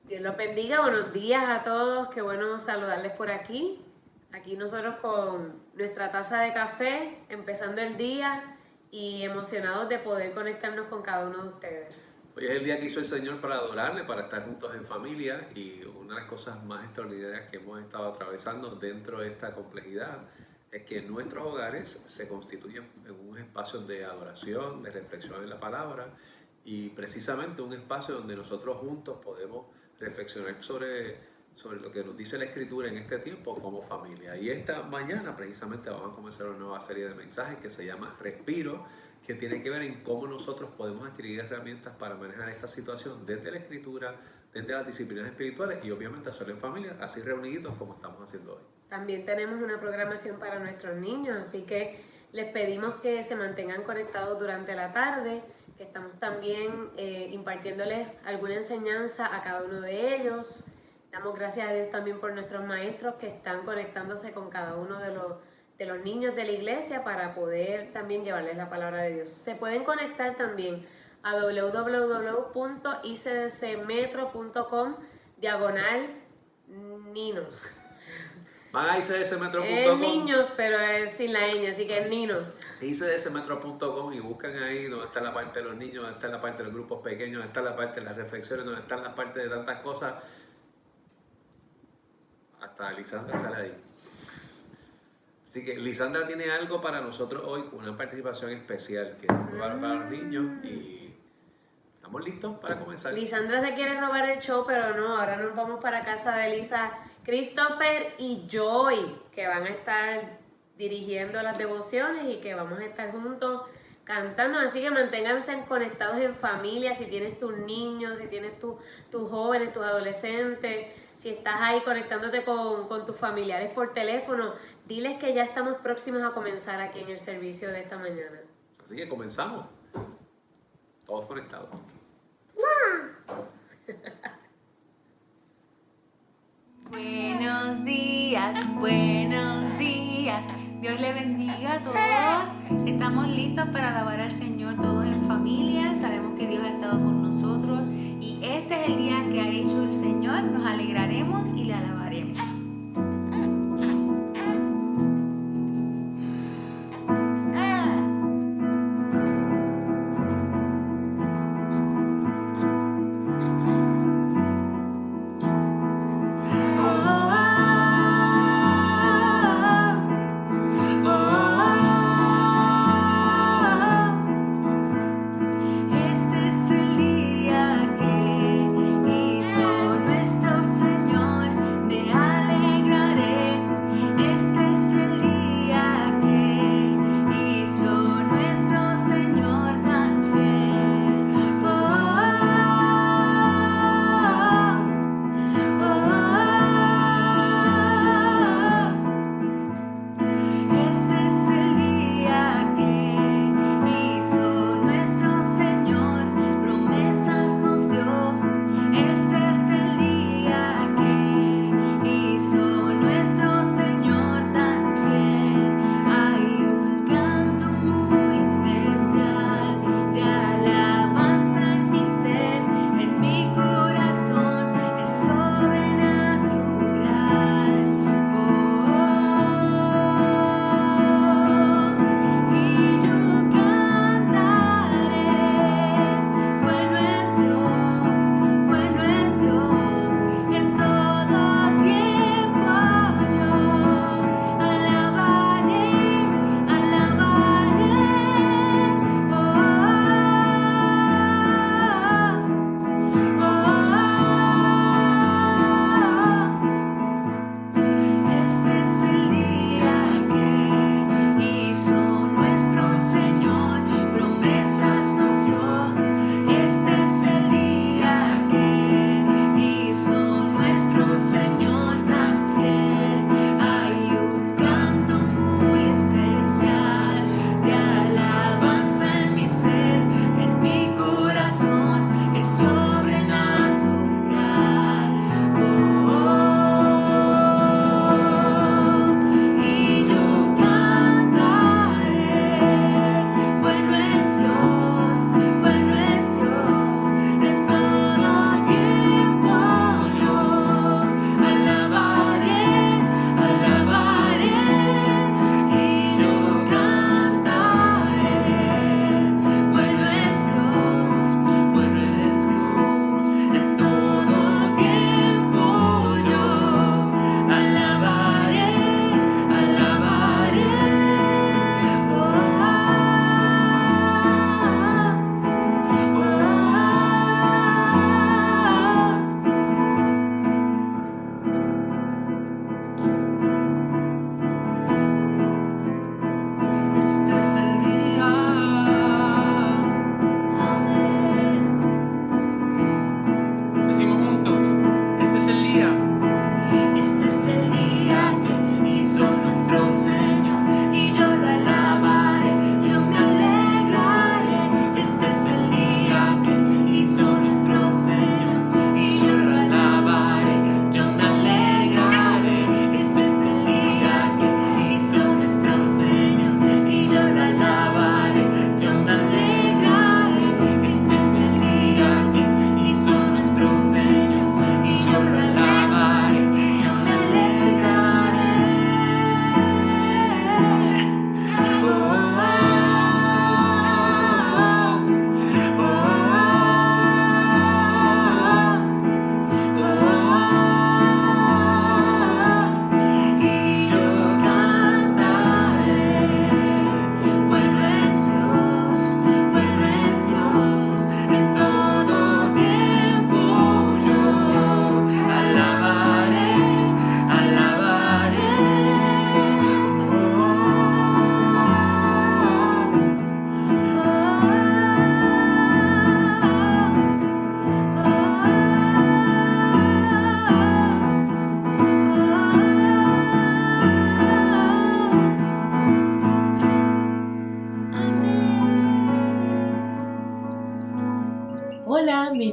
Dios los bendiga, buenos días a todos, qué bueno saludarles por aquí. Aquí nosotros con nuestra taza de café, empezando el día y emocionados de poder conectarnos con cada uno de ustedes. Hoy es el día que hizo el Señor para adorarle, para estar juntos en familia, y una de las cosas más extraordinarias que hemos estado atravesando dentro de esta complejidad es que nuestros hogares se constituyen en un espacio de adoración, de reflexión en la palabra, y precisamente un espacio donde nosotros juntos podemos reflexionar sobre lo que nos dice la Escritura en este tiempo como familia. Y esta mañana precisamente vamos a comenzar una nueva serie de mensajes que se llama Respiro, que tiene que ver en cómo nosotros podemos adquirir herramientas para manejar esta situación desde la Escritura, desde las disciplinas espirituales y obviamente hacerlo en familia, así reunidos como estamos haciendo hoy. También tenemos una programación para nuestros niños, así que les pedimos que se mantengan conectados durante la tarde, que estamos también impartiéndoles alguna enseñanza a cada uno de ellos. Damos gracias a Dios también por nuestros maestros que están conectándose con cada uno de los niños de la iglesia para poder también llevarles la palabra de Dios. Se pueden conectar también a www.icdcmetro.com/ninos. Van a icdcmetro.com. Es niños, pero es sin la ñ, así que es ninos. icdcmetro.com y buscan ahí donde está la parte de los niños, donde está la parte de los grupos pequeños, donde está la parte de las reflexiones, donde está la parte de tantas cosas. Hasta Lisandra sale ahí. Así que Lisandra tiene algo para nosotros hoy, una participación especial que es para los niños, y estamos listos para comenzar. Lisandra se quiere robar el show, pero no, ahora nos vamos para casa de Lisa, Christopher y Joy, que van a estar dirigiendo las devociones y que vamos a estar juntos cantando, así que manténganse conectados en familia. Si tienes tus niños, si tienes tus jóvenes, tus adolescentes, si estás ahí conectándote con tus familiares por teléfono, diles que ya estamos próximos a comenzar aquí en el servicio de esta mañana. Así que comenzamos, todos conectados. Buenos días, buenos días. Dios le bendiga a todos. Estamos listos para alabar al Señor todos en familia. Sabemos que Dios ha estado con nosotros y este es el día que ha hecho el Señor. Nos alegraremos y le alabaremos. Este es el día que hizo nuestro Señor, de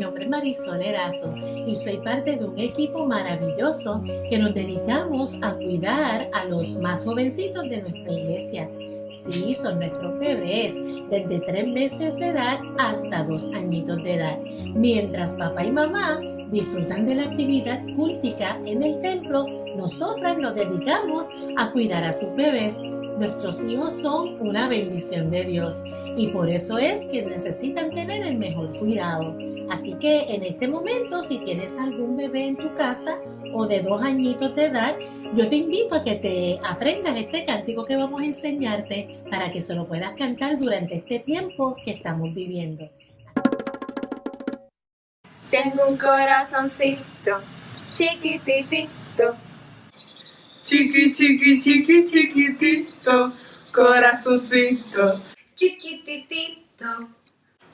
nombre es Marisol Erazo y soy parte de un equipo maravilloso que nos dedicamos a cuidar a los más jovencitos de nuestra iglesia. Sí, son nuestros bebés, desde 3 meses de edad hasta 2 añitos de edad. Mientras papá y mamá disfrutan de la actividad cultica en el templo, nosotras nos dedicamos a cuidar a sus bebés. Nuestros hijos son una bendición de Dios y por eso es que necesitan tener el mejor cuidado. Así que en este momento, si tienes algún bebé en tu casa o de 2 añitos de edad, yo te invito a que te aprendas este cántico que vamos a enseñarte para que se lo puedas cantar durante este tiempo que estamos viviendo. Tengo un corazoncito chiquititito, Chiquitito, corazoncito, chiquititito,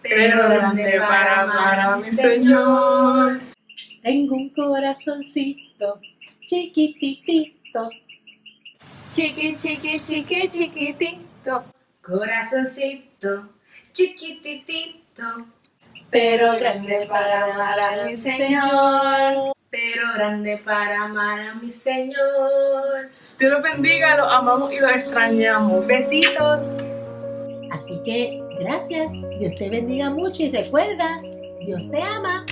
pero grande para amar a mi Señor. Tengo un corazoncito chiquititito, chiquitito, corazoncito chiquititito, pero grande para amar a mi Señor. pero grande para amar a mi Señor. Dios los bendiga, los amamos y los extrañamos. Besitos. Así que gracias, Dios te bendiga mucho y recuerda, Dios te ama.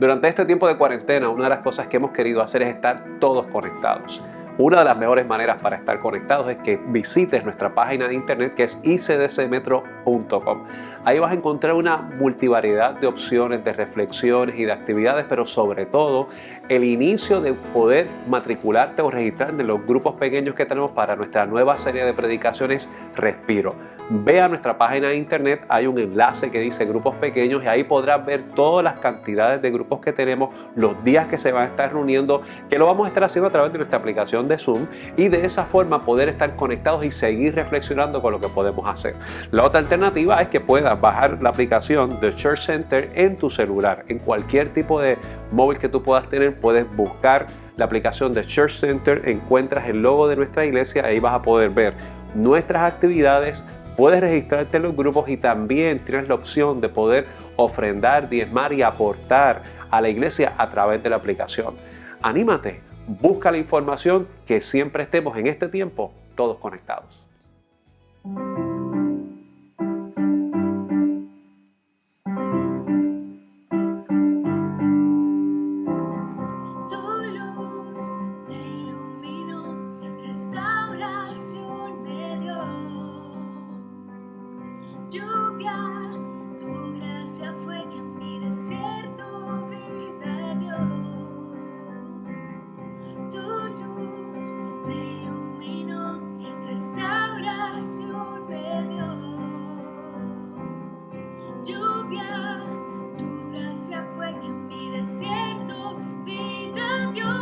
Durante este tiempo de cuarentena, una de las cosas que hemos querido hacer es estar todos conectados. Una de las mejores maneras para estar conectados es que visites nuestra página de internet que es icdcmetro.com. Ahí vas a encontrar una multivariedad de opciones, de reflexiones y de actividades, pero sobre todo el inicio de poder matricularte o registrarte en los grupos pequeños que tenemos para nuestra nueva serie de predicaciones Respiro. Ve a nuestra página de internet, hay un enlace que dice grupos pequeños y ahí podrás ver todas las cantidades de grupos que tenemos, los días que se van a estar reuniendo, que lo vamos a estar haciendo a través de nuestra aplicación de Zoom y de esa forma poder estar conectados y seguir reflexionando con lo que podemos hacer. La otra alternativa es que puedas bajar la aplicación de Church Center en tu celular, en cualquier tipo de móvil que tú puedas tener, puedes buscar la aplicación de Church Center, encuentras el logo de nuestra iglesia, ahí vas a poder ver nuestras actividades. Puedes registrarte en los grupos y también tienes la opción de poder ofrendar, diezmar y aportar a la iglesia a través de la aplicación. Anímate, busca la información, que siempre estemos en este tiempo todos conectados. Lluvia, tu gracia fue que en mi desierto vida dio. Tu luz me iluminó, restauración me dio. Lluvia, tu gracia fue que en mi desierto vida dio.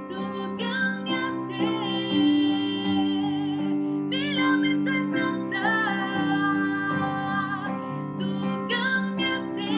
Tú cambiaste mi lamento en danza. Tú cambiaste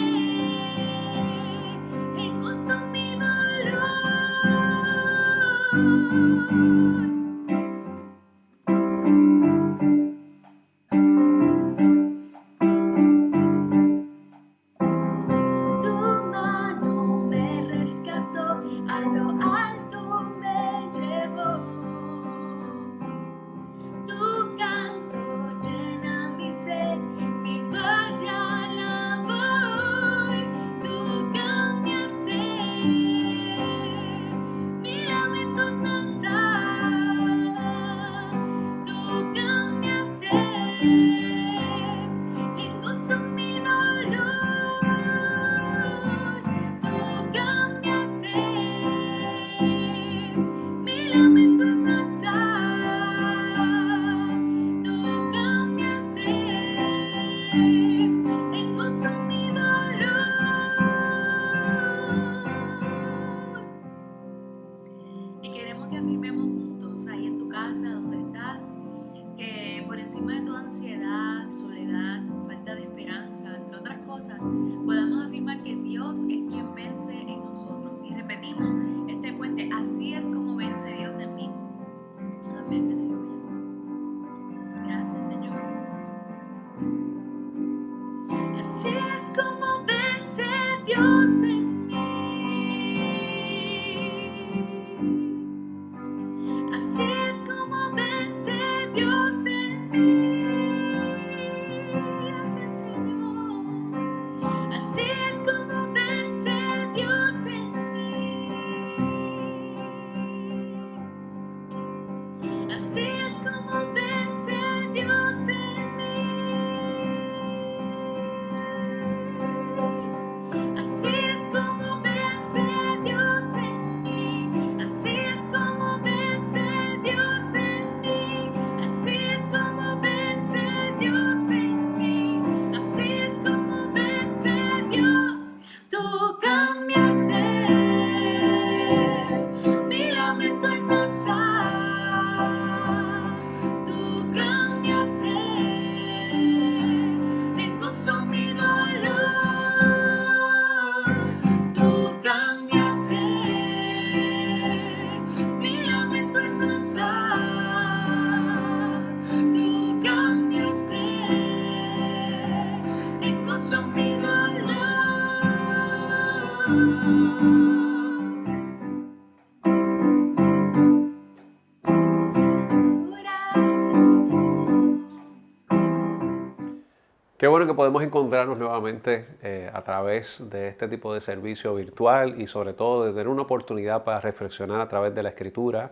Qué bueno que podemos encontrarnos nuevamente a través de este tipo de servicio virtual y sobre todo de tener una oportunidad para reflexionar a través de la Escritura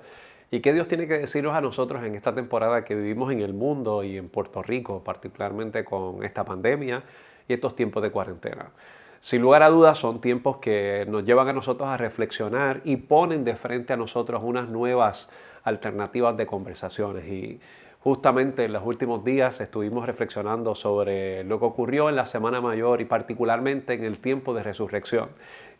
y qué Dios tiene que decirnos a nosotros en esta temporada que vivimos en el mundo y en Puerto Rico, particularmente con esta pandemia y estos tiempos de cuarentena. Sin lugar a dudas son tiempos que nos llevan a nosotros a reflexionar y ponen de frente a nosotros unas nuevas alternativas de conversaciones y justamente en los últimos días estuvimos reflexionando sobre lo que ocurrió en la Semana Mayor y particularmente en el tiempo de resurrección.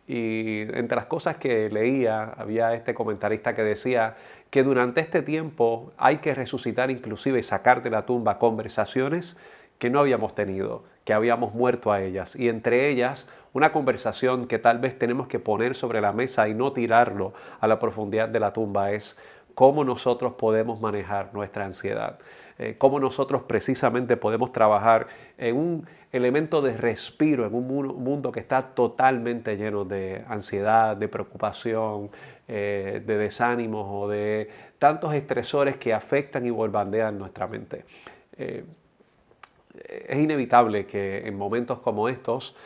Y entre las cosas que leía había este comentarista que decía que durante este tiempo hay que resucitar inclusive y sacar de la tumba conversaciones que no habíamos tenido, que habíamos muerto a ellas. Y entre ellas una conversación que tal vez tenemos que poner sobre la mesa y no tirarlo a la profundidad de la tumba es cómo nosotros podemos manejar nuestra ansiedad, cómo nosotros precisamente podemos trabajar en un elemento de respiro, en un mundo que está totalmente lleno de ansiedad, de preocupación, de desánimos o de tantos estresores que afectan y bombardean nuestra mente. Es inevitable que en momentos como estos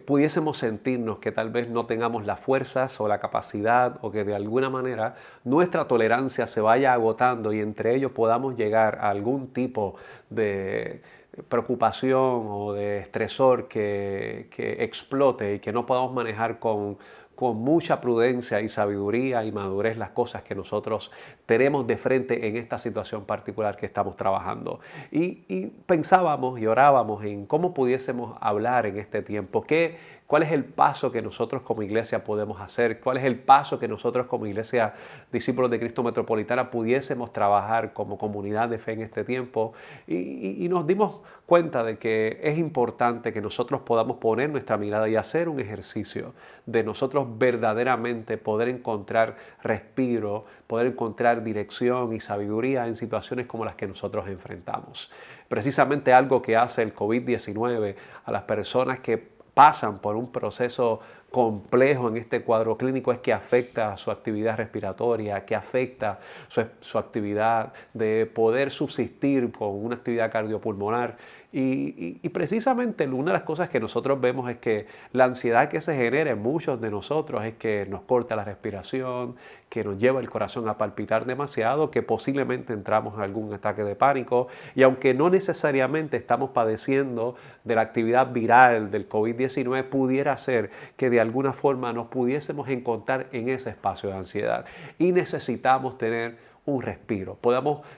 pudiésemos sentirnos que tal vez no tengamos las fuerzas o la capacidad o que de alguna manera nuestra tolerancia se vaya agotando y entre ellos podamos llegar a algún tipo de preocupación o de estresor que explote y que no podamos manejar con mucha prudencia y sabiduría y madurez las cosas que nosotros tenemos de frente en esta situación particular que estamos trabajando. Y pensábamos y orábamos en cómo pudiésemos hablar en este tiempo, cuál es el paso que nosotros como iglesia podemos hacer, cuál es el paso que nosotros como iglesia discípulos de Cristo Metropolitana pudiésemos trabajar como comunidad de fe en este tiempo. Y nos dimos cuenta de que es importante que nosotros podamos poner nuestra mirada y hacer un ejercicio de nosotros verdaderamente poder encontrar respiro, poder encontrar dirección y sabiduría en situaciones como las que nosotros enfrentamos. Precisamente algo que hace el COVID-19 a las personas que pasan por un proceso complejo en este cuadro clínico es que afecta su actividad respiratoria, que afecta su actividad de poder subsistir con una actividad cardiopulmonar. Y precisamente una de las cosas que nosotros vemos es que la ansiedad que se genera en muchos de nosotros es que nos corta la respiración, que nos lleva el corazón a palpitar demasiado, que posiblemente entramos en algún ataque de pánico. Y aunque no necesariamente estamos padeciendo de la actividad viral del COVID-19, pudiera ser que de alguna forma nos pudiésemos encontrar en ese espacio de ansiedad. Y necesitamos tener un respiro,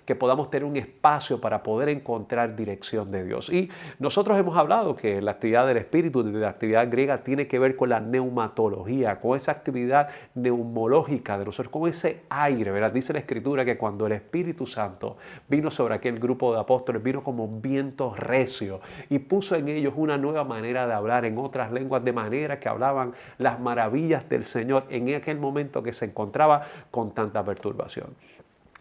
que podamos tener un espacio para poder encontrar dirección de Dios. Y nosotros hemos hablado que la actividad del espíritu, de la actividad griega, tiene que ver con la neumatología, con esa actividad neumológica de nosotros, con ese aire, ¿verdad? Dice la Escritura que cuando el Espíritu Santo vino sobre aquel grupo de apóstoles, vino como viento recio y puso en ellos una nueva manera de hablar en otras lenguas, de manera que hablaban las maravillas del Señor en aquel momento que se encontraba con tanta perturbación.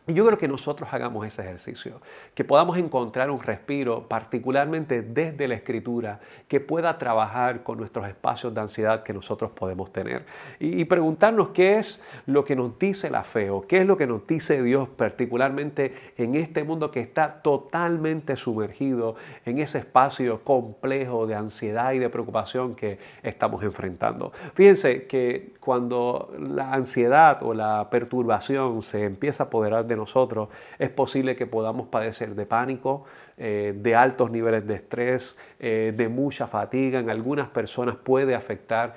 Y yo creo que nosotros hagamos ese ejercicio, que podamos encontrar un respiro, particularmente desde la Escritura, que pueda trabajar con nuestros espacios de ansiedad que nosotros podemos tener. Y preguntarnos qué es lo que nos dice la fe o qué es lo que nos dice Dios, particularmente en este mundo que está totalmente sumergido en ese espacio complejo de ansiedad y de preocupación que estamos enfrentando. Fíjense que cuando la ansiedad o la perturbación se empieza a apoderar de nosotros, es posible que podamos padecer de pánico, de altos niveles de estrés, de mucha fatiga. En algunas personas puede afectar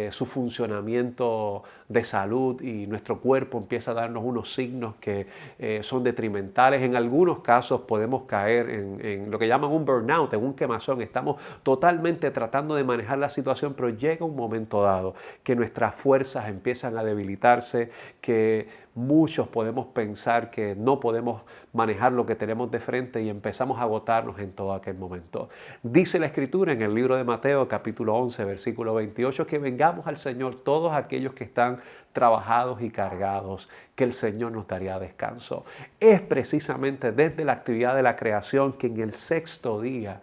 su funcionamiento de salud y nuestro cuerpo empieza a darnos unos signos que son detrimentales. En algunos casos podemos caer en lo que llaman un burnout, en un quemazón. Estamos totalmente tratando de manejar la situación, pero llega un momento dado que nuestras fuerzas empiezan a debilitarse, que muchos podemos pensar que no podemos manejar lo que tenemos de frente y empezamos a agotarnos en todo aquel momento. Dice la Escritura en el libro de Mateo, capítulo 11, versículo 28, que vengamos al Señor todos aquellos que están trabajados y cargados, que el Señor nos daría descanso. Es precisamente desde la actividad de la creación que en el séptimo día,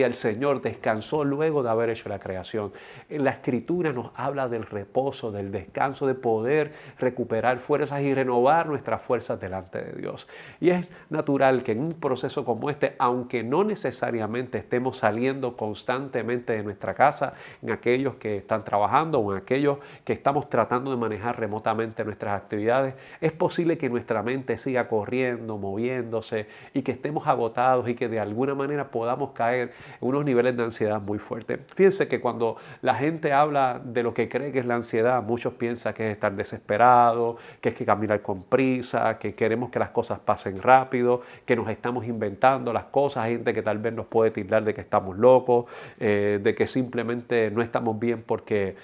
el Señor descansó luego de haber hecho la creación. En la Escritura nos habla del reposo, del descanso, de poder recuperar fuerzas y renovar nuestras fuerzas delante de Dios. Y es natural que en un proceso como este, aunque no necesariamente estemos saliendo constantemente de nuestra casa, en aquellos que están trabajando o en aquellos que estamos tratando de manejar remotamente nuestras actividades, es posible que nuestra mente siga corriendo, moviéndose y que estemos agotados y que de alguna manera podamos caer en unos niveles de ansiedad muy fuertes. Fíjense que cuando la gente habla de lo que cree que es la ansiedad, muchos piensan que es estar desesperado, que es que caminar con prisa, que queremos que las cosas pasen rápido, que nos estamos inventando las cosas, hay gente que tal vez nos puede tildar de que estamos locos, de que simplemente no estamos bien porque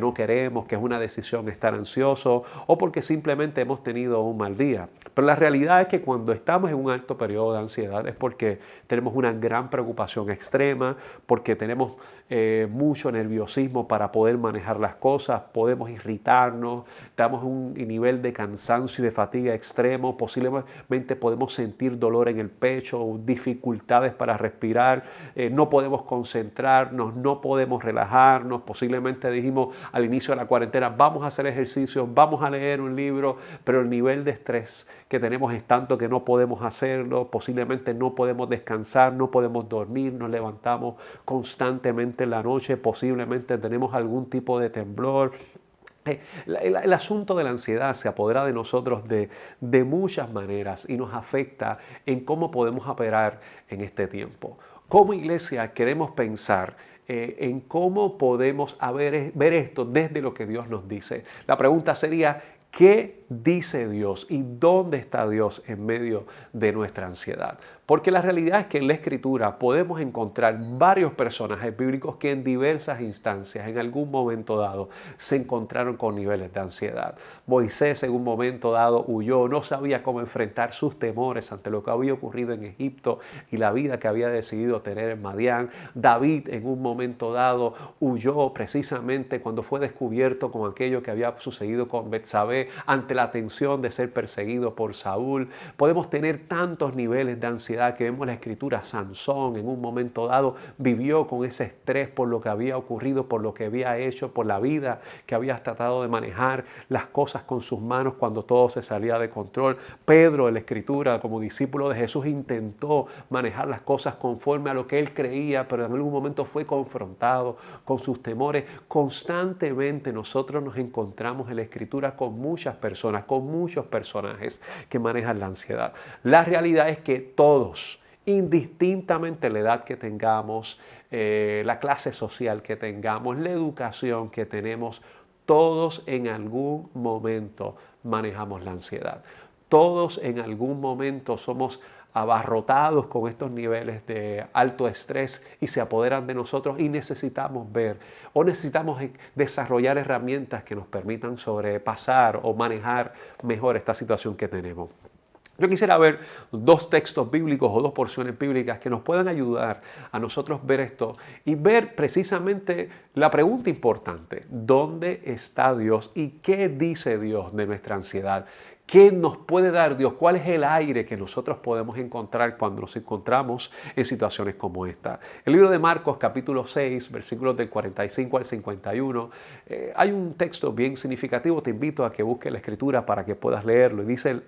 no queremos, que es una decisión estar ansioso o porque simplemente hemos tenido un mal día. Pero la realidad es que cuando estamos en un alto periodo de ansiedad es porque tenemos una gran preocupación extrema, porque tenemos mucho nerviosismo para poder manejar las cosas, podemos irritarnos, estamos en un nivel de cansancio y de fatiga extremo, posiblemente podemos sentir dolor en el pecho, dificultades para respirar, no podemos concentrarnos, no podemos relajarnos, posiblemente dijimos al inicio de la cuarentena, vamos a hacer ejercicio, vamos a leer un libro, pero el nivel de estrés que tenemos es tanto que no podemos hacerlo, posiblemente no podemos descansar, no podemos dormir, nos levantamos constantemente en la noche, posiblemente tenemos algún tipo de temblor. El asunto de la ansiedad se apodera de nosotros de muchas maneras y nos afecta en cómo podemos operar en este tiempo. Como iglesia queremos pensar en cómo podemos ver esto desde lo que Dios nos dice. La pregunta sería, ¿qué dice Dios y dónde está Dios en medio de nuestra ansiedad? Porque la realidad es que en la Escritura podemos encontrar varios personajes bíblicos que en diversas instancias, en algún momento dado, se encontraron con niveles de ansiedad. Moisés en un momento dado huyó, no sabía cómo enfrentar sus temores ante lo que había ocurrido en Egipto y la vida que había decidido tener en Madián. David en un momento dado huyó precisamente cuando fue descubierto con aquello que había sucedido con Betsabé ante la tensión de ser perseguido por Saúl. Podemos tener tantos niveles de ansiedad que vemos en la Escritura. Sansón en un momento dado vivió con ese estrés por lo que había ocurrido, por lo que había hecho, por la vida que había tratado de manejar las cosas con sus manos cuando todo se salía de control. Pedro en la Escritura como discípulo de Jesús intentó manejar las cosas conforme a lo que él creía, pero en algún momento fue confrontado con sus temores. Constantemente nosotros nos encontramos en la Escritura con muchas personas, con muchos personajes que manejan la ansiedad. La realidad es que todos, indistintamente la edad que tengamos, la clase social que tengamos, la educación que tenemos, todos en algún momento manejamos la ansiedad. Todos en algún momento somos abarrotados con estos niveles de alto estrés y se apoderan de nosotros y necesitamos ver o necesitamos desarrollar herramientas que nos permitan sobrepasar o manejar mejor esta situación que tenemos. Yo quisiera ver dos textos bíblicos o dos porciones bíblicas que nos puedan ayudar a nosotros ver esto y ver precisamente la pregunta importante: ¿dónde está Dios y qué dice Dios de nuestra ansiedad? ¿Qué nos puede dar Dios? ¿Cuál es el aire que nosotros podemos encontrar cuando nos encontramos en situaciones como esta? El libro de Marcos, capítulo 6, versículos del 45 al 51, hay un texto bien significativo. Te invito a que busques la Escritura para que puedas leerlo. Y dice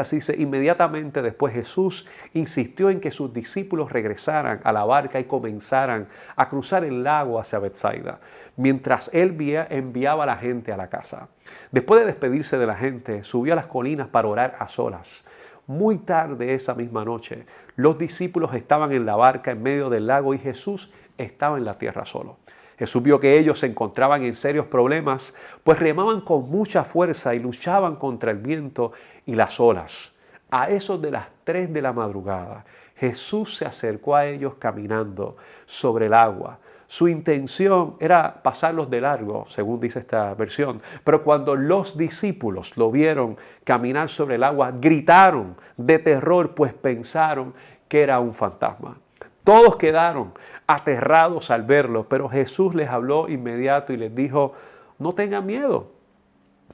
así, inmediatamente después Jesús insistió en que sus discípulos regresaran a la barca y comenzaran a cruzar el lago hacia Betsaida, mientras él enviaba a la gente a la casa. Después de despedirse de la gente, subió a las colinas para orar a solas. Muy tarde esa misma noche, los discípulos estaban en la barca en medio del lago y Jesús estaba en la tierra solo. Jesús vio que ellos se encontraban en serios problemas, pues remaban con mucha fuerza y luchaban contra el viento y las olas. A eso de las 3 de la madrugada, Jesús se acercó a ellos caminando sobre el agua. Su intención era pasarlos de largo, según dice esta versión. Pero cuando los discípulos lo vieron caminar sobre el agua, gritaron de terror, pues pensaron que era un fantasma. Todos quedaron aterrados al verlo, pero Jesús les habló inmediato y les dijo: no tengan miedo,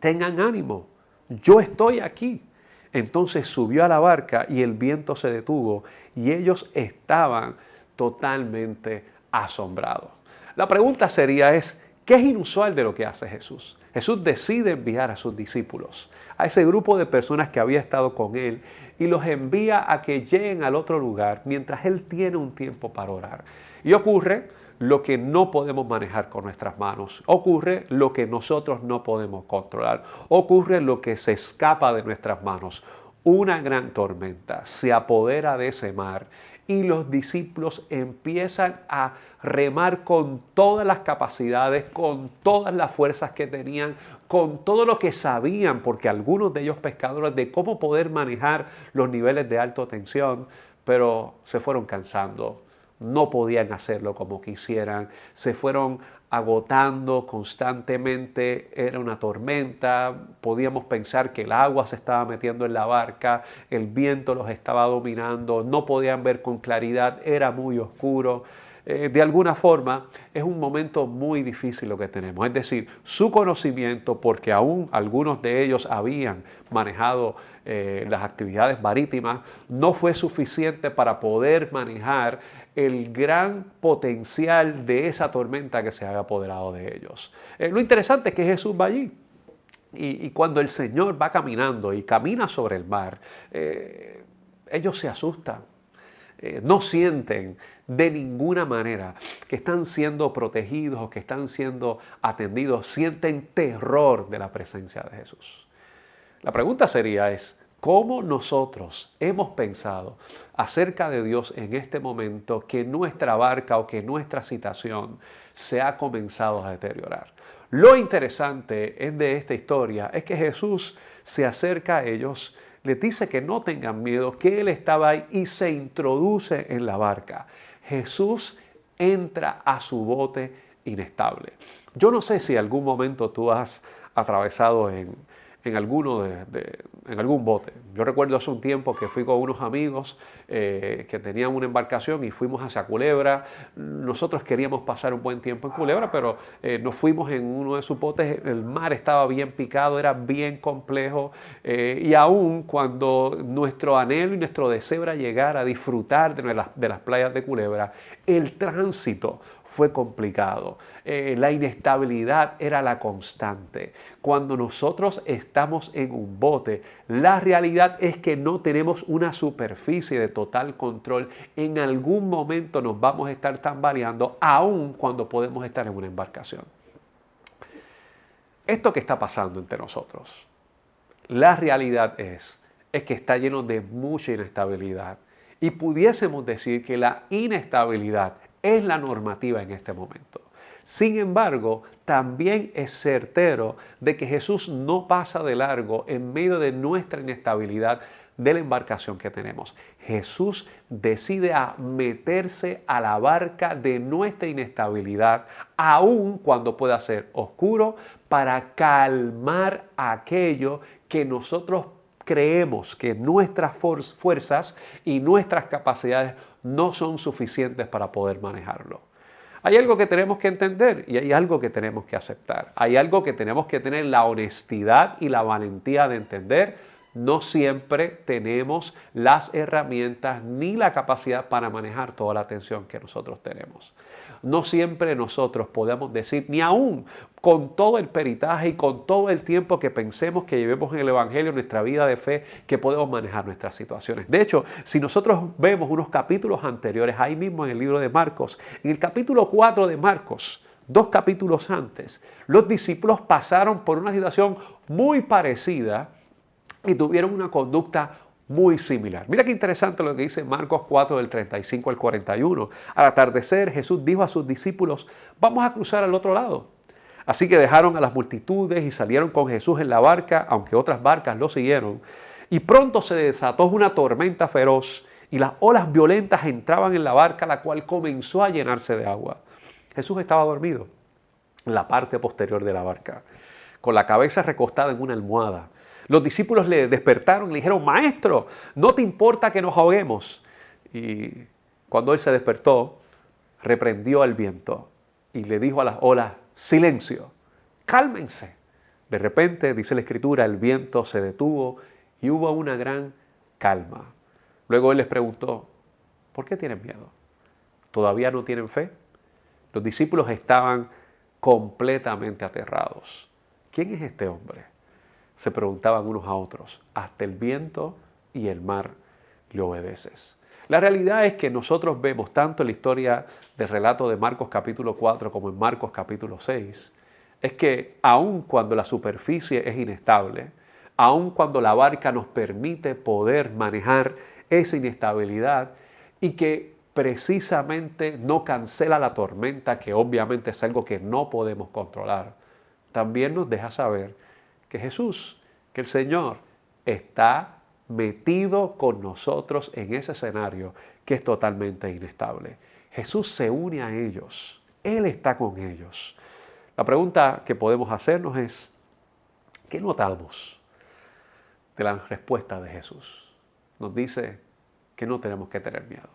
tengan ánimo, yo estoy aquí. Entonces subió a la barca y el viento se detuvo y ellos estaban totalmente asombrados. La pregunta sería ¿qué es inusual de lo que hace Jesús? Jesús decide enviar a sus discípulos, a ese grupo de personas que había estado con él, y los envía a que lleguen al otro lugar mientras él tiene un tiempo para orar. Y ocurre lo que no podemos manejar con nuestras manos. Ocurre lo que nosotros no podemos controlar. Ocurre lo que se escapa de nuestras manos. Una gran tormenta se apodera de ese mar y los discípulos empiezan a remar con todas las capacidades, con todas las fuerzas que tenían, con todo lo que sabían, porque algunos de ellos pescadores, de cómo poder manejar los niveles de alta tensión, pero se fueron cansando. No podían hacerlo como quisieran, se fueron agotando constantemente, era una tormenta, podíamos pensar que el agua se estaba metiendo en la barca, el viento los estaba dominando, no podían ver con claridad, era muy oscuro. De alguna forma es un momento muy difícil lo que tenemos, es decir, su conocimiento, porque aún algunos de ellos habían manejado las actividades marítimas, no fue suficiente para poder manejar el gran potencial de esa tormenta que se había apoderado de ellos. Lo interesante es que Jesús va allí y cuando el Señor va caminando y camina sobre el mar, ellos se asustan. No sienten de ninguna manera que están siendo protegidos o que están siendo atendidos, sienten terror de la presencia de Jesús. La pregunta sería ¿cómo nosotros hemos pensado acerca de Dios en este momento que nuestra barca o que nuestra situación se ha comenzado a deteriorar? Lo interesante de esta historia es que Jesús se acerca a ellos, les dice que no tengan miedo, que Él estaba ahí y se introduce en la barca. Jesús entra a su bote inestable. Yo no sé si en algún momento tú has atravesado en algún bote. Yo recuerdo hace un tiempo que fui con unos amigos que tenían una embarcación y fuimos hacia Culebra. Nosotros queríamos pasar un buen tiempo en Culebra, pero nos fuimos en uno de sus botes. El mar estaba bien picado, era bien complejo y aún cuando nuestro anhelo y nuestro deseo era llegar a disfrutar de las playas de Culebra, el tránsito fue complicado. La inestabilidad era la constante. Cuando nosotros estamos en un bote, la realidad es que no tenemos una superficie de total control. En algún momento nos vamos a estar tambaleando, aun cuando podemos estar en una embarcación. Esto que está pasando entre nosotros, la realidad es que está lleno de mucha inestabilidad. Y pudiésemos decir que la inestabilidad es la normativa en este momento. Sin embargo, también es certero de que Jesús no pasa de largo en medio de nuestra inestabilidad de la embarcación que tenemos. Jesús decide a meterse a la barca de nuestra inestabilidad, aun cuando pueda ser oscuro, para calmar aquello que nosotros creemos que nuestras fuerzas y nuestras capacidades no son suficientes para poder manejarlo. Hay algo que tenemos que entender y hay algo que tenemos que aceptar. Hay algo que tenemos que tener la honestidad y la valentía de entender. No siempre tenemos las herramientas ni la capacidad para manejar toda la atención que nosotros tenemos. No siempre nosotros podemos decir, ni aún con todo el peritaje y con todo el tiempo que pensemos que llevemos en el Evangelio, en nuestra vida de fe, que podemos manejar nuestras situaciones. De hecho, si nosotros vemos unos capítulos anteriores, ahí mismo en el libro de Marcos, en el capítulo 4 de Marcos, 2 capítulos antes, los discípulos pasaron por una situación muy parecida y tuvieron una conducta muy similar. Mira qué interesante lo que dice Marcos 4 del 35 al 41. Al atardecer Jesús dijo a sus discípulos, vamos a cruzar al otro lado. Así que dejaron a las multitudes y salieron con Jesús en la barca, aunque otras barcas lo siguieron. Y pronto se desató una tormenta feroz y las olas violentas entraban en la barca, la cual comenzó a llenarse de agua. Jesús estaba dormido en la parte posterior de la barca, con la cabeza recostada en una almohada. Los discípulos le despertaron y le dijeron, Maestro, ¿no te importa que nos ahoguemos? Y cuando él se despertó, reprendió al viento y le dijo a las olas, silencio, cálmense. De repente, dice la Escritura, el viento se detuvo y hubo una gran calma. Luego Él les preguntó, ¿por qué tienen miedo? ¿Todavía no tienen fe? Los discípulos estaban completamente aterrados. ¿Quién es este hombre?, se preguntaban unos a otros. Hasta el viento y el mar le obedeces. La realidad es que nosotros vemos tanto en la historia del relato de Marcos capítulo 4 como en Marcos capítulo 6, es que aun cuando la superficie es inestable, aun cuando la barca nos permite poder manejar esa inestabilidad y que precisamente no cancela la tormenta, que obviamente es algo que no podemos controlar, también nos deja saber que Jesús, que el Señor, está metido con nosotros en ese escenario que es totalmente inestable. Jesús se une a ellos, Él está con ellos. La pregunta que podemos hacernos es, ¿qué notamos de la respuesta de Jesús? Nos dice que no tenemos que tener miedo.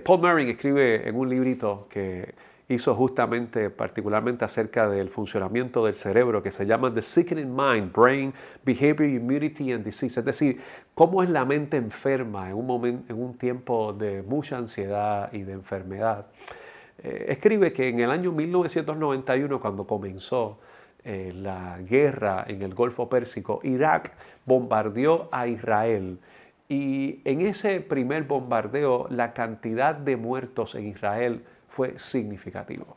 Paul Murray escribe en un librito que hizo justamente particularmente acerca del funcionamiento del cerebro, que se llama The Sickening Mind, Brain, Behavior, Immunity and Disease. Es decir, cómo es la mente enferma en un tiempo de mucha ansiedad y de enfermedad. Escribe que en el año 1991, cuando comenzó la guerra en el Golfo Pérsico, Irak bombardeó a Israel. Y en ese primer bombardeo, la cantidad de muertos en Israel fue significativo.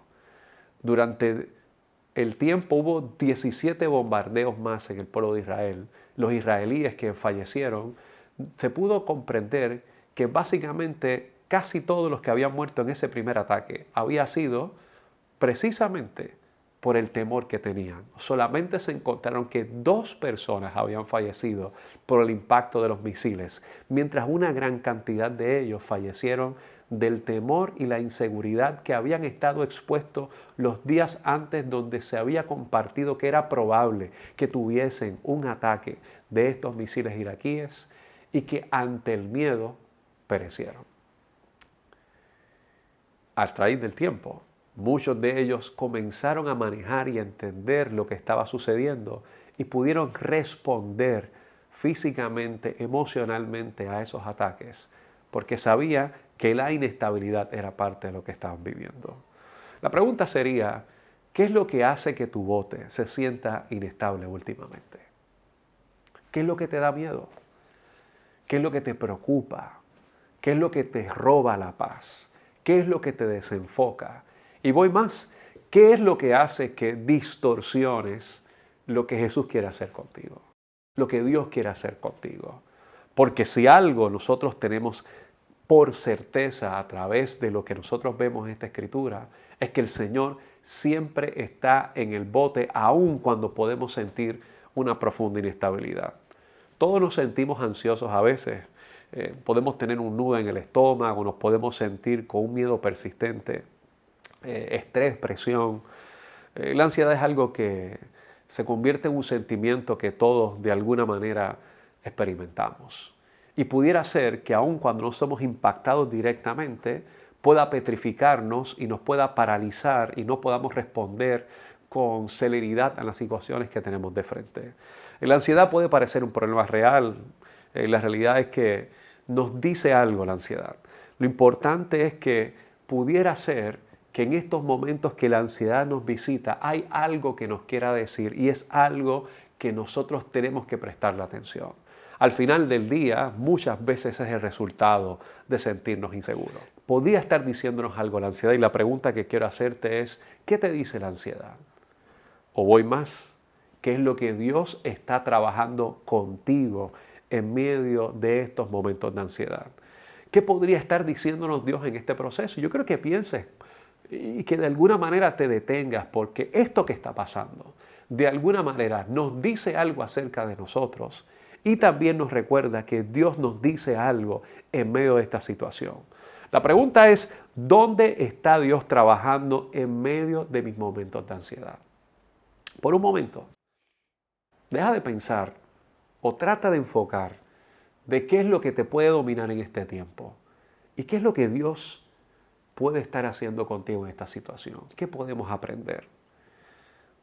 Durante el tiempo hubo 17 bombardeos más en el pueblo de Israel. Los israelíes que fallecieron, se pudo comprender que básicamente casi todos los que habían muerto en ese primer ataque había sido precisamente por el temor que tenían. Solamente se encontraron que 2 personas habían fallecido por el impacto de los misiles, mientras una gran cantidad de ellos fallecieron del temor y la inseguridad que habían estado expuestos los días antes, donde se había compartido que era probable que tuviesen un ataque de estos misiles iraquíes y que ante el miedo perecieron. A través del tiempo, muchos de ellos comenzaron a manejar y a entender lo que estaba sucediendo y pudieron responder físicamente, emocionalmente a esos ataques, porque sabía que la inestabilidad era parte de lo que estaban viviendo. La pregunta sería, ¿qué es lo que hace que tu bote se sienta inestable últimamente? ¿Qué es lo que te da miedo? ¿Qué es lo que te preocupa? ¿Qué es lo que te roba la paz? ¿Qué es lo que te desenfoca? Y voy más, ¿qué es lo que hace que distorsiones lo que Jesús quiere hacer contigo? Lo que Dios quiere hacer contigo. Porque si algo nosotros tenemos por certeza a través de lo que nosotros vemos en esta Escritura, es que el Señor siempre está en el bote, aun cuando podemos sentir una profunda inestabilidad. Todos nos sentimos ansiosos a veces. Podemos tener un nudo en el estómago, nos podemos sentir con un miedo persistente, estrés, presión. La ansiedad es algo que se convierte en un sentimiento que todos de alguna manera experimentamos. Y pudiera ser que aun cuando no somos impactados directamente, pueda petrificarnos y nos pueda paralizar y no podamos responder con celeridad a las situaciones que tenemos de frente. La ansiedad puede parecer un problema real. La realidad es que nos dice algo la ansiedad. Lo importante es que pudiera ser que en estos momentos que la ansiedad nos visita, hay algo que nos quiera decir y es algo que nosotros tenemos que prestarle atención. Al final del día, muchas veces es el resultado de sentirnos inseguros. Podría estar diciéndonos algo la ansiedad y la pregunta que quiero hacerte es, ¿qué te dice la ansiedad? O voy más, ¿qué es lo que Dios está trabajando contigo en medio de estos momentos de ansiedad? ¿Qué podría estar diciéndonos Dios en este proceso? Yo creo que pienses y que de alguna manera te detengas, porque esto que está pasando, de alguna manera nos dice algo acerca de nosotros y también nos recuerda que Dios nos dice algo en medio de esta situación. La pregunta es, ¿dónde está Dios trabajando en medio de mis momentos de ansiedad? Por un momento, deja de pensar o trata de enfocar de qué es lo que te puede dominar en este tiempo y qué es lo que Dios puede estar haciendo contigo en esta situación. ¿Qué podemos aprender?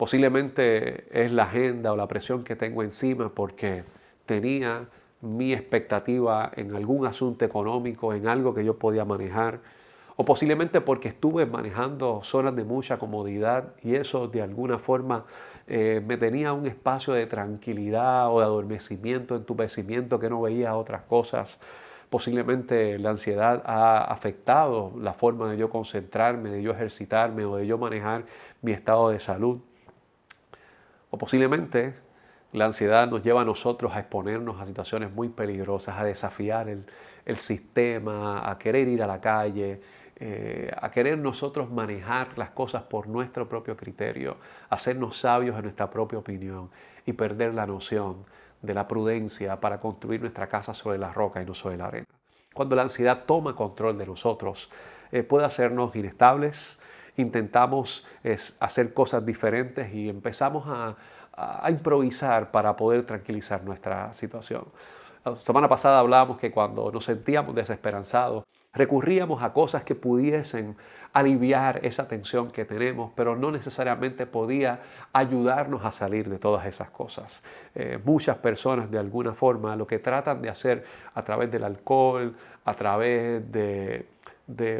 Posiblemente es la agenda o la presión que tengo encima porque tenía mi expectativa en algún asunto económico, en algo que yo podía manejar. O posiblemente porque estuve manejando zonas de mucha comodidad y eso de alguna forma me tenía un espacio de tranquilidad o de adormecimiento, entumecimiento, que no veía otras cosas. Posiblemente la ansiedad ha afectado la forma de yo concentrarme, de yo ejercitarme o de yo manejar mi estado de salud. O posiblemente la ansiedad nos lleva a nosotros a exponernos a situaciones muy peligrosas, a desafiar el sistema, a querer ir a la calle, a querer nosotros manejar las cosas por nuestro propio criterio, hacernos sabios en nuestra propia opinión y perder la noción de la prudencia para construir nuestra casa sobre la roca y no sobre la arena. Cuando la ansiedad toma control de nosotros, puede hacernos inestables, intentamos hacer cosas diferentes y empezamos a improvisar para poder tranquilizar nuestra situación. La semana pasada hablábamos que cuando nos sentíamos desesperanzados, recurríamos a cosas que pudiesen aliviar esa tensión que tenemos, pero no necesariamente podía ayudarnos a salir de todas esas cosas. Muchas personas de alguna forma lo que tratan de hacer a través del alcohol, a través de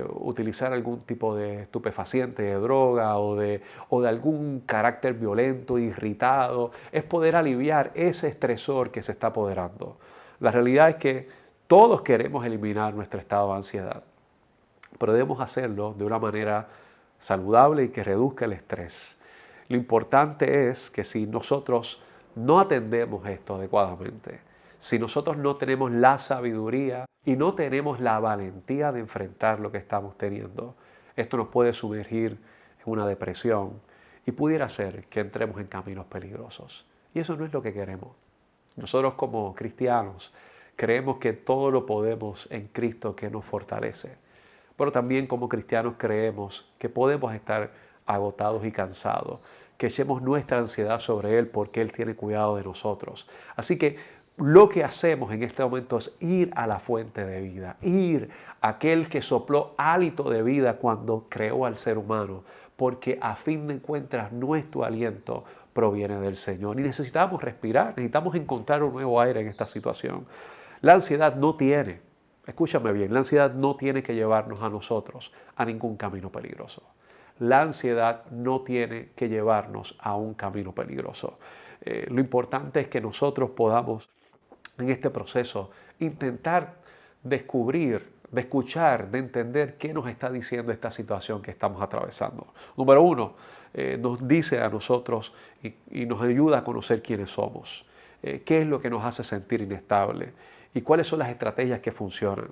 utilizar algún tipo de estupefaciente, de droga o de algún carácter violento, irritado, es poder aliviar ese estresor que se está apoderando. La realidad es que todos queremos eliminar nuestro estado de ansiedad, pero debemos hacerlo de una manera saludable y que reduzca el estrés. Lo importante es que si nosotros no atendemos esto adecuadamente, si nosotros no tenemos la sabiduría y no tenemos la valentía de enfrentar lo que estamos teniendo, esto nos puede sumergir en una depresión y pudiera ser que entremos en caminos peligrosos. Y eso no es lo que queremos. Nosotros como cristianos creemos que todo lo podemos en Cristo que nos fortalece. Pero también como cristianos creemos que podemos estar agotados y cansados, que echemos nuestra ansiedad sobre Él porque Él tiene cuidado de nosotros. Así que lo que hacemos en este momento es ir a la fuente de vida, ir a aquel que sopló hálito de vida cuando creó al ser humano, porque a fin de cuentas nuestro aliento proviene del Señor. Y necesitamos respirar, necesitamos encontrar un nuevo aire en esta situación. La ansiedad no tiene, escúchame bien, la ansiedad no tiene que llevarnos a nosotros a ningún camino peligroso. La ansiedad no tiene que llevarnos a un camino peligroso. Lo importante es que nosotros podamos en este proceso intentar descubrir, de escuchar, de entender qué nos está diciendo esta situación que estamos atravesando. Número uno, nos dice a nosotros y nos ayuda a conocer quiénes somos, qué es lo que nos hace sentir inestable y cuáles son las estrategias que funcionan.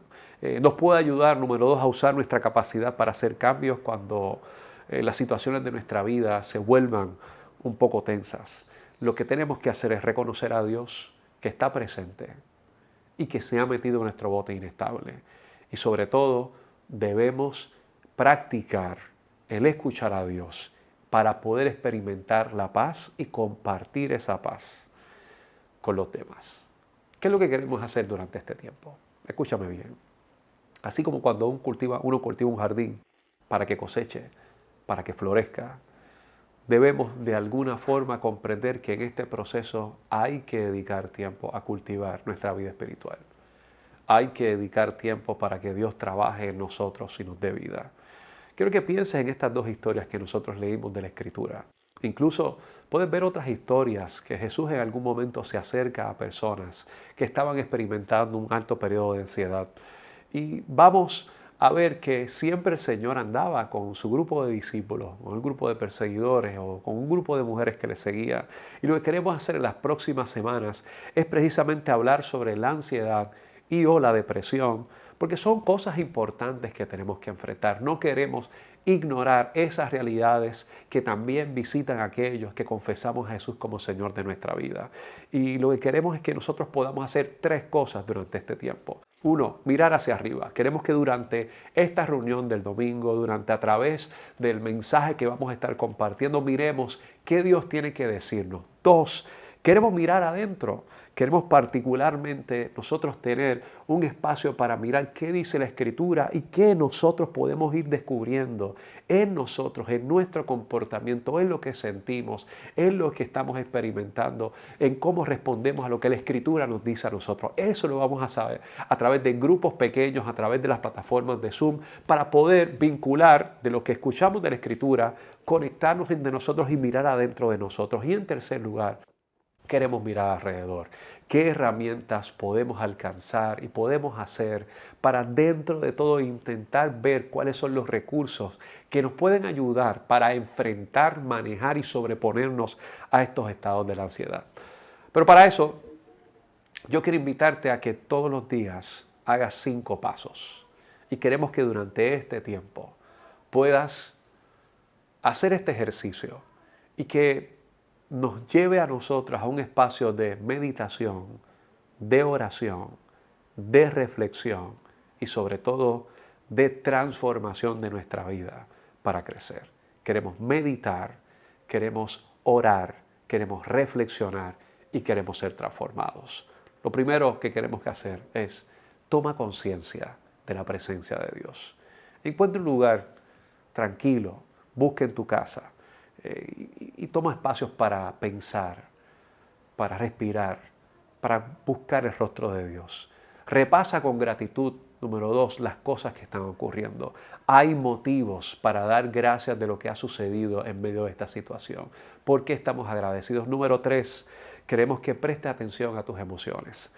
Nos puede ayudar, número dos, a usar nuestra capacidad para hacer cambios cuando las situaciones de nuestra vida se vuelvan un poco tensas. Lo que tenemos que hacer es reconocer a Dios que está presente y que se ha metido en nuestro bote inestable. Y sobre todo, debemos practicar el escuchar a Dios para poder experimentar la paz y compartir esa paz con los demás. ¿Qué es lo que queremos hacer durante este tiempo? Escúchame bien. Así como cuando uno cultiva un jardín para que coseche, para que florezca, debemos de alguna forma comprender que en este proceso hay que dedicar tiempo a cultivar nuestra vida espiritual. Hay que dedicar tiempo para que Dios trabaje en nosotros y nos dé vida. Quiero que pienses en estas dos historias que nosotros leímos de la Escritura. Incluso puedes ver otras historias que Jesús en algún momento se acerca a personas que estaban experimentando un alto periodo de ansiedad. Y vamos a ver que siempre el Señor andaba con su grupo de discípulos, con un grupo de perseguidores o con un grupo de mujeres que le seguía. Y lo que queremos hacer en las próximas semanas es precisamente hablar sobre la ansiedad y o la depresión, porque son cosas importantes que tenemos que enfrentar. No queremos ignorar esas realidades que también visitan a aquellos que confesamos a Jesús como Señor de nuestra vida. Y lo que queremos es que nosotros podamos hacer tres cosas durante este tiempo. Uno, mirar hacia arriba. Queremos que durante esta reunión del domingo, a través del mensaje que vamos a estar compartiendo, miremos qué Dios tiene que decirnos. Dos, Queremos mirar adentro. Queremos particularmente nosotros tener un espacio para mirar qué dice la Escritura y qué nosotros podemos ir descubriendo en nosotros, en nuestro comportamiento, en lo que sentimos, en lo que estamos experimentando, en cómo respondemos a lo que la Escritura nos dice a nosotros. Eso lo vamos a saber a través de grupos pequeños, a través de las plataformas de Zoom, para poder vincular de lo que escuchamos de la Escritura, conectarnos entre nosotros y mirar adentro de nosotros. Y en tercer lugar, queremos mirar alrededor. ¿Qué herramientas podemos alcanzar y podemos hacer para dentro de todo intentar ver cuáles son los recursos que nos pueden ayudar para enfrentar, manejar y sobreponernos a estos estados de la ansiedad? Pero para eso, yo quiero invitarte a que todos los días hagas 5 pasos. Y queremos que durante este tiempo puedas hacer este ejercicio y que nos lleve a nosotros a un espacio de meditación, de oración, de reflexión y sobre todo de transformación de nuestra vida para crecer. Queremos meditar, queremos orar, queremos reflexionar y queremos ser transformados. Lo primero que queremos hacer es toma conciencia de la presencia de Dios. Encuentra un lugar tranquilo, busca en tu casa, y toma espacios para pensar, para respirar, para buscar el rostro de Dios. Repasa con gratitud, número 2, las cosas que están ocurriendo. Hay motivos para dar gracias de lo que ha sucedido en medio de esta situación. ¿Por qué estamos agradecidos? Número 3, queremos que prestes atención a tus emociones.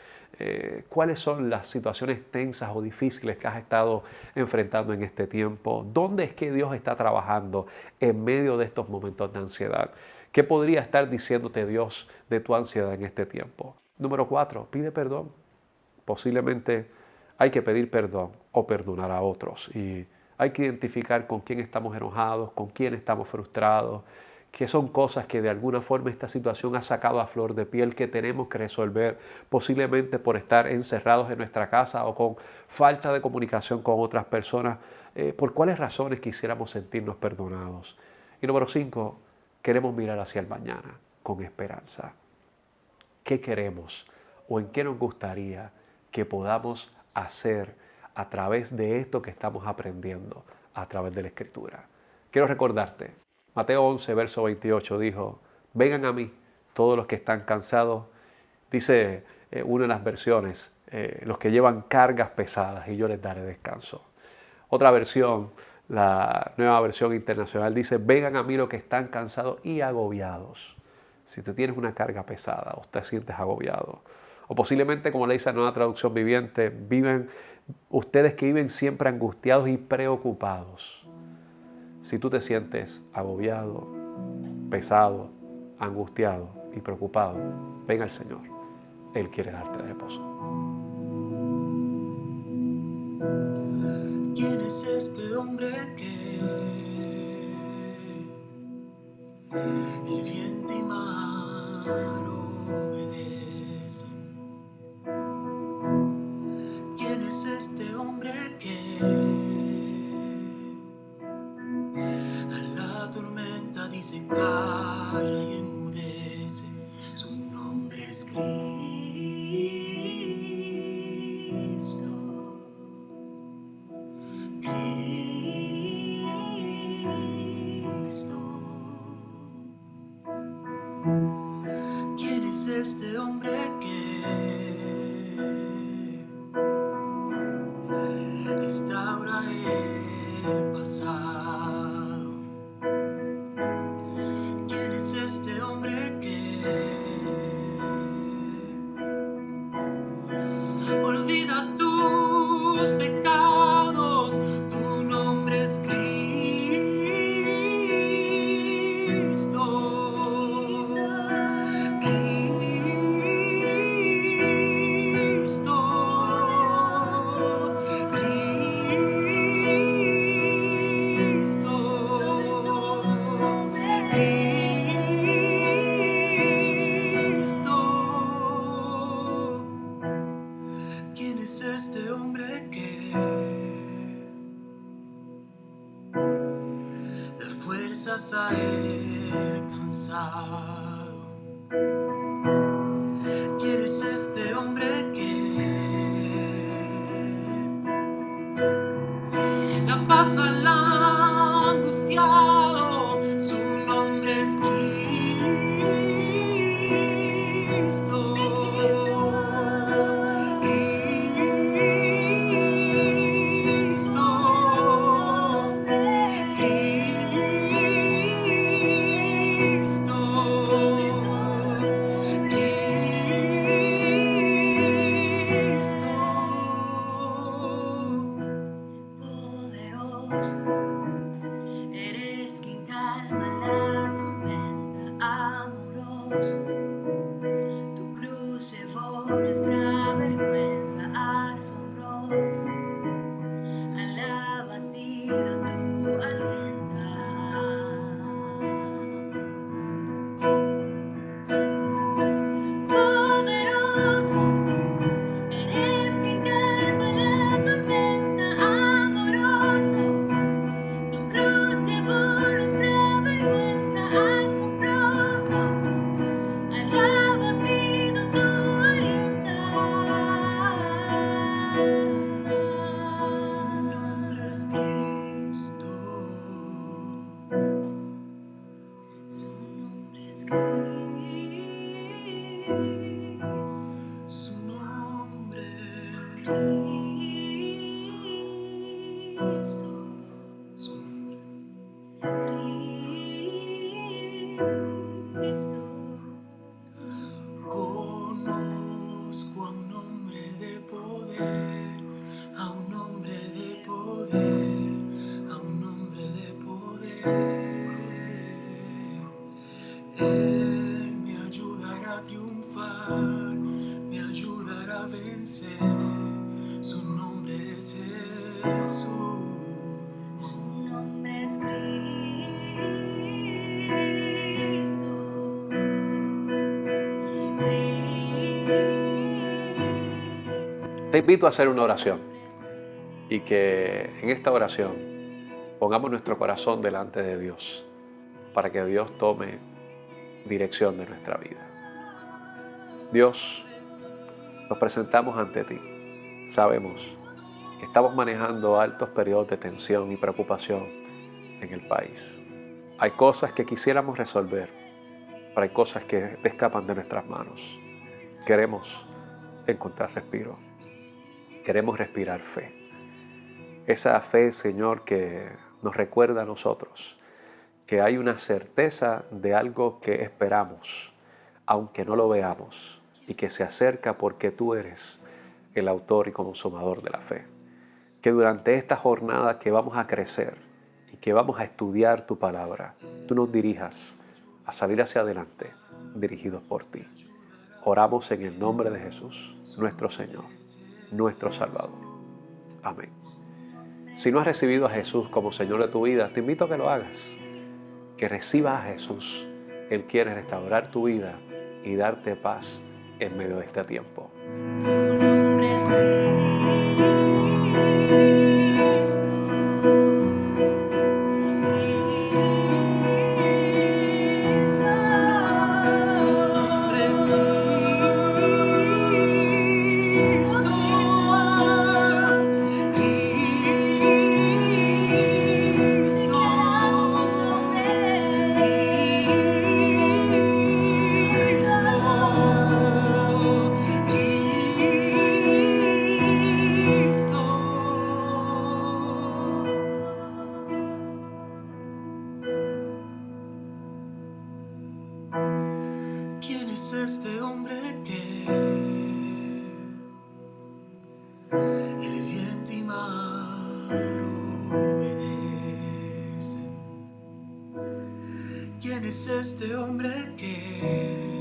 ¿Cuáles son las situaciones tensas o difíciles que has estado enfrentando en este tiempo? ¿Dónde es que Dios está trabajando en medio de estos momentos de ansiedad? ¿Qué podría estar diciéndote Dios de tu ansiedad en este tiempo? Número 4, pide perdón. Posiblemente hay que pedir perdón o perdonar a otros. Y hay que identificar con quién estamos enojados, con quién estamos frustrados, que son cosas que de alguna forma esta situación ha sacado a flor de piel, que tenemos que resolver, posiblemente por estar encerrados en nuestra casa o con falta de comunicación con otras personas. ¿Por cuáles razones quisiéramos sentirnos perdonados? Y número 5, queremos mirar hacia el mañana con esperanza. ¿Qué queremos o en qué nos gustaría que podamos hacer a través de esto que estamos aprendiendo a través de la Escritura? Quiero recordarte, Mateo 11, verso 28 dijo, vengan a mí todos los que están cansados, dice una de las versiones, los que llevan cargas pesadas y yo les daré descanso. Otra versión, la Nueva Versión Internacional dice, vengan a mí los que están cansados y agobiados. Si te tienes una carga pesada o te sientes agobiado. O posiblemente, como le dice la Nueva Traducción Viviente, viven ustedes que viven siempre angustiados y preocupados. Si tú te sientes agobiado, pesado, angustiado y preocupado, ven al Señor. Él quiere darte reposo. ¿Quién es este hombre que el viento y mar obedece? ¿Quién es este hombre que dice calla y enmudece? Su nombre es Cristo. Cristo. ¿Quién es este hombre que restaura el pasado? Este hombre que olvida tus pecados, tu nombre es Cristo. A él cansado, más al angustiado, su nombre es Cristo. Eres quien calma la tormenta, amoroso. Tu cruz llevó nuestra vergüenza, asombroso. Al abatido tú alientas. Poderoso, eres quien calma la tormenta, amoroso. Tu cruz llevó nuestra vergüenza, asombroso. Al abatido tú alientas. Su nombre es Cristo. Su nombre es Cristo. Su nombre. Cristo. Su nombre. Cristo. Conozco a un hombre de poder, a un hombre de poder, a un hombre de poder. Él me ayudará a triunfar, me ayudará a vencer. Su nombre es Jesús. Su nombre es Cristo. Te invito a hacer una oración y que en esta oración pongamos nuestro corazón delante de Dios para que Dios tome dirección de nuestra vida. Dios, nos presentamos ante ti. Sabemos que estamos manejando altos periodos de tensión y preocupación en el país. Hay cosas que quisiéramos resolver, pero hay cosas que escapan de nuestras manos. Queremos encontrar respiro. Queremos respirar fe. Esa fe, Señor, que nos recuerda a nosotros que hay una certeza de algo que esperamos, aunque no lo veamos, y que se acerca porque tú eres el autor y consumador de la fe. Que durante esta jornada que vamos a crecer y que vamos a estudiar tu palabra, tú nos dirijas a salir hacia adelante, dirigidos por ti. Oramos en el nombre de Jesús, nuestro Señor, nuestro Salvador. Amén. Si no has recibido a Jesús como Señor de tu vida, te invito a que lo hagas. Que recibas a Jesús. Él quiere restaurar tu vida y darte paz en medio de este tiempo. Su nombre es Su nombre es Cristo. ¿Quién es este hombre que el viento y mar obedece? ¿Quién es este hombre que